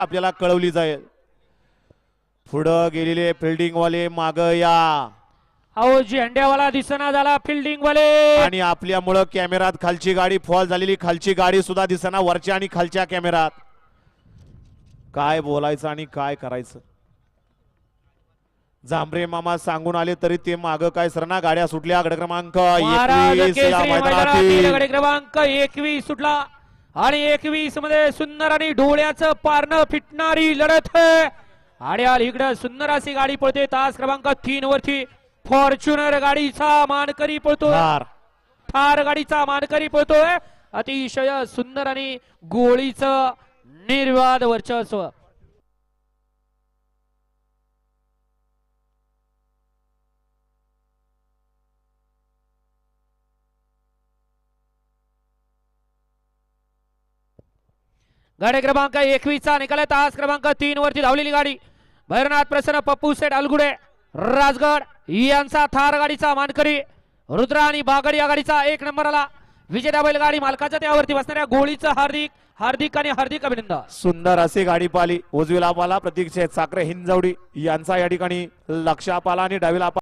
आपल्याला कळवली जाईल। पुढं गेलेले फिल्डिंग वाले माग या, अहो झेंड्यावाला दिसना झाला फिल्डिंग वाले, आणि आपल्यामुळं कॅमेरात खालची गाडी फॉल झालेली, खालची गाडी सुद्धा दिसना वरच्या आणि खालच्या कॅमेरात। काय बोलायचं आणि काय करायचं। जांभरे मामा सांगून आले तरी ते माग काय सरना, गाड्या सुटल्या। गड क्रमांक 21 या मैदानातील गड क्रमांक 21 सुटला आणि 21 मध्ये सुंदर आणि डोळ्याचं पारणं फिटणारी लढत आहे। आणि इकडे सुंदर अशी गाडी पळते तास क्रमांक 3 वरती फॉर्च्युनर गाडीचा मानकरी पळतोय, थार गाडीचा मानकरी पळतोय। अतिशय सुंदर आणि गोळीचं निर्वाद वर्चस्व। गाडी क्रमांक 21 चा निकाल तास क्रमांक 3 वरती धावलेली गाडी भैरनाथ प्रसन्न पप्पू सेठ अलगुडे राजगड यांचा थार गाडीचा मानकरी रुद्रा आणि बागड या गाडीचा 1 नंबर आला। विजेता बैलगाडी मालकाच्या त्यावरती बसणाऱ्या गोळीचं हार्दिक हार्दिक आणि हार्दिक अभिनंदन। सुंदर अशी गाडी पाली। उजवीला पाला प्रतीक साखरे हिंजवडी यांचा या ठिकाणी लक्षा पाला आणि डावीला